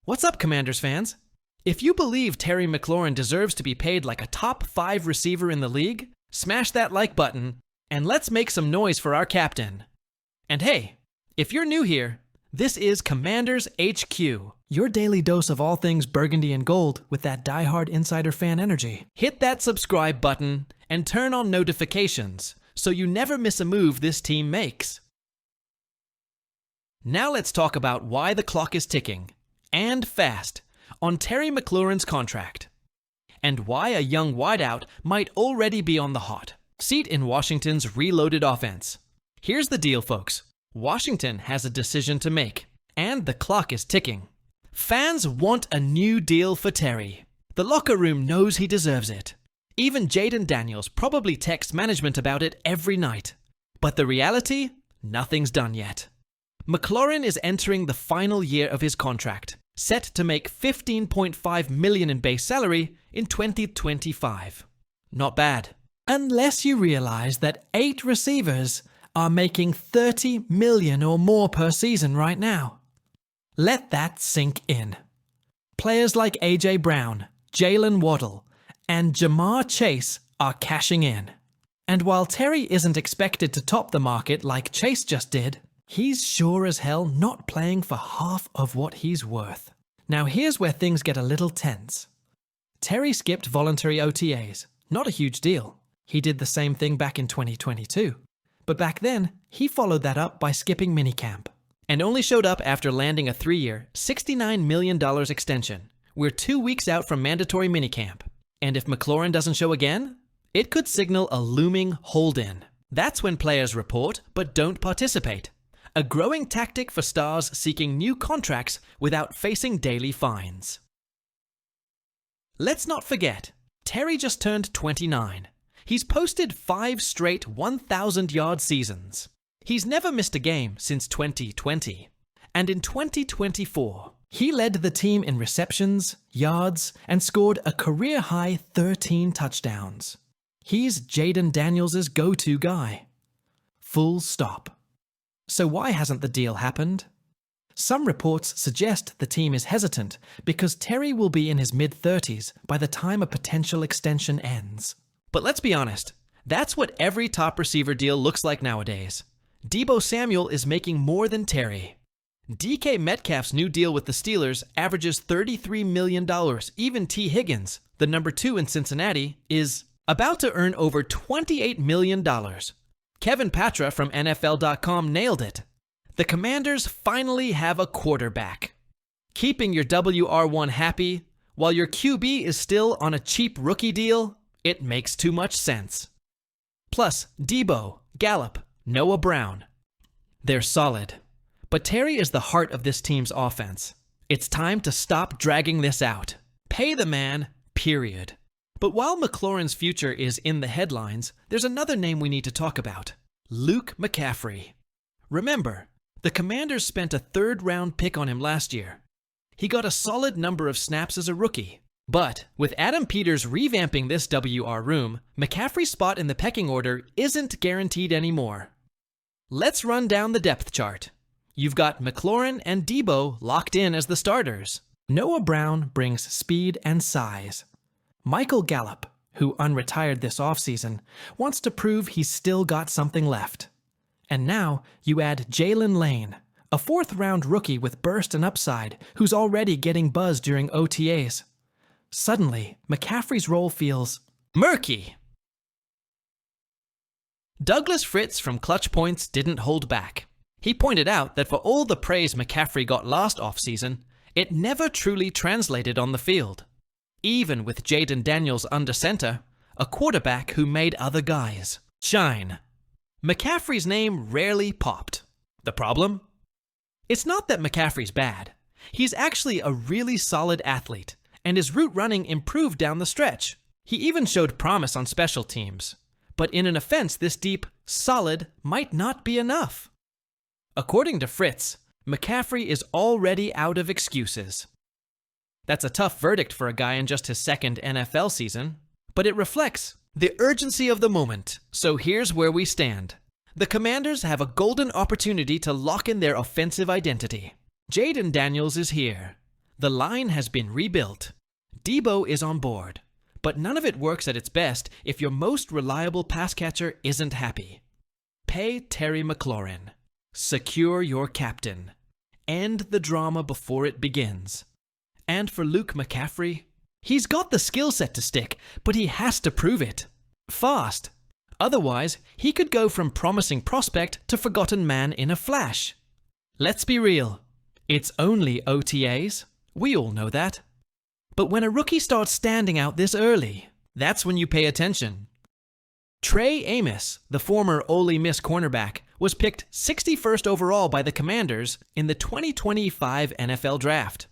What's up, Commanders fans? If you believe Terry McLaurin deserves to be paid like a top 5 receiver in the league, smash that like button, and let's make some noise for our captain. And hey, if you're new here, this is Commanders HQ, your daily dose of all things burgundy and gold with that diehard insider fan energy. Hit that subscribe button and turn on notifications so you never miss a move this team makes. Now let's talk about why the clock is ticking, and fast, on Terry McLaurin's contract, and why a young wideout might already be on the hot seat in Washington's reloaded offense. Here's the deal, folks. Washington has a decision to make, and the clock is ticking. Fans want a new deal for Terry. The locker room knows he deserves it. Even Jaden Daniels probably texts management about it every night. But the reality? Nothing's done yet. McLaurin is entering the final year of his contract, set to make $15.5 million in base salary in 2025. Not bad. Unless you realize that 8 receivers are making $30 million or more per season right now. Let that sink in. Players like A.J. Brown, Jalen Waddle, and Jamar Chase are cashing in. And while Terry isn't expected to top the market like Chase just did, he's sure as hell not playing for half of what he's worth. Now here's where things get a little tense. Terry skipped voluntary OTAs. Not a huge deal. He did the same thing back in 2022. But back then, he followed that up by skipping minicamp. And only showed up after landing a 3-year, $69 million extension. We're 2 weeks out from mandatory minicamp. And if McLaurin doesn't show again, it could signal a looming hold-in. That's when players report but don't participate. A growing tactic for stars seeking new contracts without facing daily fines. Let's not forget, Terry just turned 29. He's posted 5 straight 1,000-yard seasons. He's never missed a game since 2020. And in 2024, he led the team in receptions, yards, and scored a career-high 13 touchdowns. He's Jaden Daniels' go-to guy. Full stop. So why hasn't the deal happened? Some reports suggest the team is hesitant because Terry will be in his mid-30s by the time a potential extension ends. But let's be honest, that's what every top receiver deal looks like nowadays. Deebo Samuel is making more than Terry. DK Metcalf's new deal with the Steelers averages $33 million. Even T. Higgins, the number 2 in Cincinnati, is about to earn over $28 million. Kevin Patra from NFL.com nailed it. The Commanders finally have a quarterback. Keeping your WR1 happy while your QB is still on a cheap rookie deal, it makes too much sense. Plus, Deebo, Gallup, Noah Brown. They're solid. But Terry is the heart of this team's offense. It's time to stop dragging this out. Pay the man, period. But while McLaurin's future is in the headlines, there's another name we need to talk about. Luke McCaffrey. Remember, the Commanders spent a 3rd-round pick on him last year. He got a solid number of snaps as a rookie. But with Adam Peters revamping this WR room, McCaffrey's spot in the pecking order isn't guaranteed anymore. Let's run down the depth chart. You've got McLaurin and Deebo locked in as the starters. Noah Brown brings speed and size. Michael Gallup, who unretired this offseason, wants to prove he's still got something left. And now you add Jalen Lane, a 4th-round rookie with burst and upside who's already getting buzz during OTAs. Suddenly, McCaffrey's role feels murky. Douglas Fritz from Clutch Points didn't hold back. He pointed out that for all the praise McCaffrey got last offseason, it never truly translated on the field. Even with Jaden Daniels under center, a quarterback who made other guys shine. McCaffrey's name rarely popped. The problem? It's not that McCaffrey's bad. He's actually a really solid athlete, and his route running improved down the stretch. He even showed promise on special teams. But in an offense this deep, solid might not be enough. According to Fritz, McCaffrey is already out of excuses. That's a tough verdict for a guy in just his 2nd NFL season, but it reflects the urgency of the moment. So here's where we stand. The Commanders have a golden opportunity to lock in their offensive identity. Jaden Daniels is here. The line has been rebuilt. Debo is on board. But none of it works at its best if your most reliable pass catcher isn't happy. Pay Terry McLaurin. Secure your captain. End the drama before it begins. And for Luke McCaffrey, he's got the skill set to stick, but he has to prove it. Fast. Otherwise, he could go from promising prospect to forgotten man in a flash. Let's be real. It's only OTAs. We all know that. But when a rookie starts standing out this early, that's when you pay attention. Trey Amos, the former Ole Miss cornerback, was picked 61st overall by the Commanders in the 2025 NFL Draft.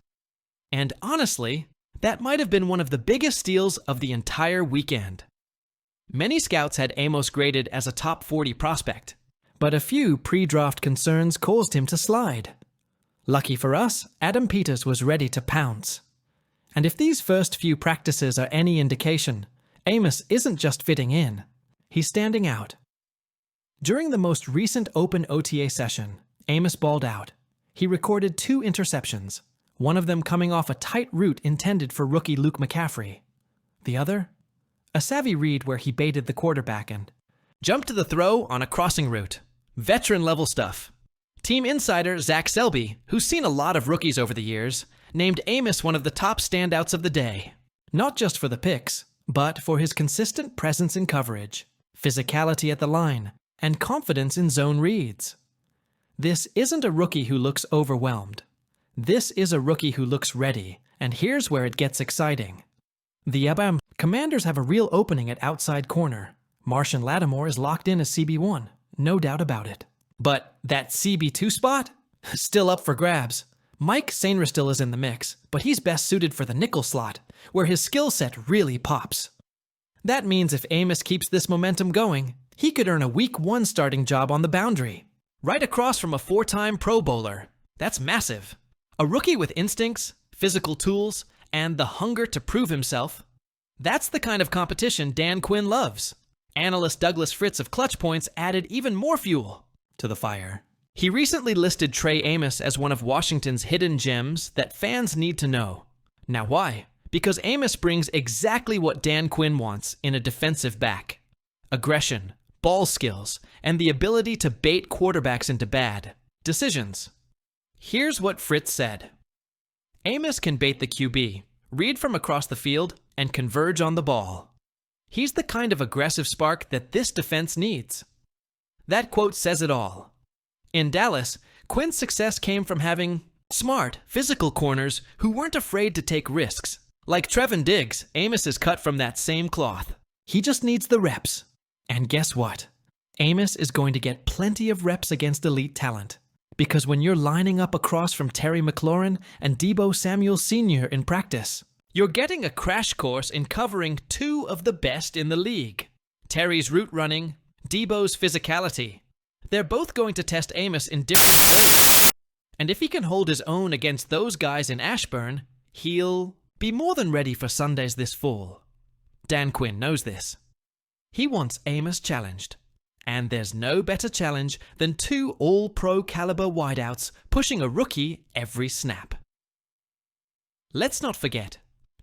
And honestly, that might have been one of the biggest steals of the entire weekend. Many scouts had Amos graded as a top 40 prospect, but a few pre-draft concerns caused him to slide. Lucky for us, Adam Peters was ready to pounce. And if these first few practices are any indication, Amos isn't just fitting in, he's standing out. During the most recent open OTA session, Amos balled out. He recorded 2 interceptions, one of them coming off a tight route intended for rookie Luke McCaffrey. The other? A savvy read where he baited the quarterback and jumped to the throw on a crossing route. Veteran-level stuff. Team insider Zach Selby, who's seen a lot of rookies over the years, named Amos one of the top standouts of the day. Not just for the picks, but for his consistent presence in coverage, physicality at the line, and confidence in zone reads. This isn't a rookie who looks overwhelmed. This is a rookie who looks ready, and here's where it gets exciting. The Commanders have a real opening at outside corner. Marshon Lattimore is locked in as CB1, no doubt about it. But that CB2 spot? Still up for grabs. Mike Sainristil is in the mix, but he's best suited for the nickel slot, where his skill set really pops. That means if Amos keeps this momentum going, he could earn a Week 1 starting job on the boundary, right across from a 4-time Pro Bowler. That's massive. A rookie with instincts, physical tools, and the hunger to prove himself. That's the kind of competition Dan Quinn loves. Analyst Douglas Fritz of Clutch Points added even more fuel to the fire. He recently listed Trey Amos as one of Washington's hidden gems that fans need to know. Now why? Because Amos brings exactly what Dan Quinn wants in a defensive back. Aggression, ball skills, and the ability to bait quarterbacks into bad decisions. Here's what Fritz said. Amos can bait the QB, read from across the field, and converge on the ball. He's the kind of aggressive spark that this defense needs. That quote says it all. In Dallas, Quinn's success came from having smart, physical corners who weren't afraid to take risks. Like Trevin Diggs, Amos is cut from that same cloth. He just needs the reps. And guess what? Amos is going to get plenty of reps against elite talent. Because when you're lining up across from Terry McLaurin and Debo Samuel Sr. in practice, you're getting a crash course in covering 2 of the best in the league. Terry's route running, Debo's physicality. They're both going to test Amos in different ways. And if he can hold his own against those guys in Ashburn, he'll be more than ready for Sundays this fall. Dan Quinn knows this. He wants Amos challenged. And there's no better challenge than 2 all-pro caliber wideouts pushing a rookie every snap. Let's not forget,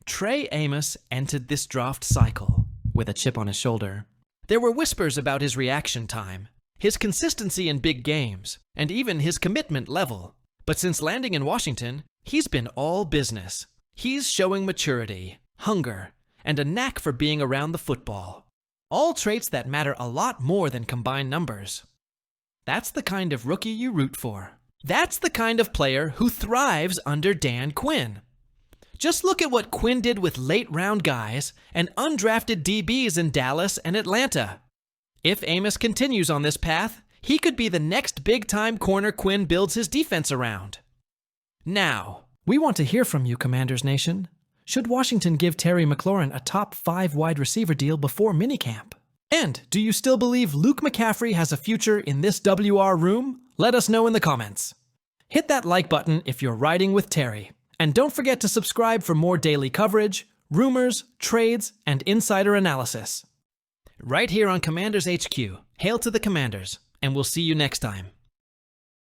Trey Amos entered this draft cycle with a chip on his shoulder. There were whispers about his reaction time, his consistency in big games, and even his commitment level. But since landing in Washington, he's been all business. He's showing maturity, hunger, and a knack for being around the football. All traits that matter a lot more than combined numbers. That's the kind of rookie you root for. That's the kind of player who thrives under Dan Quinn. Just look at what Quinn did with late-round guys and undrafted DBs in Dallas and Atlanta. If Amos continues on this path, he could be the next big-time corner Quinn builds his defense around. Now, we want to hear from you, Commanders Nation. Should Washington give Terry McLaurin a top 5 wide receiver deal before minicamp? And do you still believe Luke McCaffrey has a future in this WR room? Let us know in the comments. Hit that like button if you're riding with Terry. And don't forget to subscribe for more daily coverage, rumors, trades, and insider analysis. Right here on Commanders HQ. Hail to the Commanders, and we'll see you next time.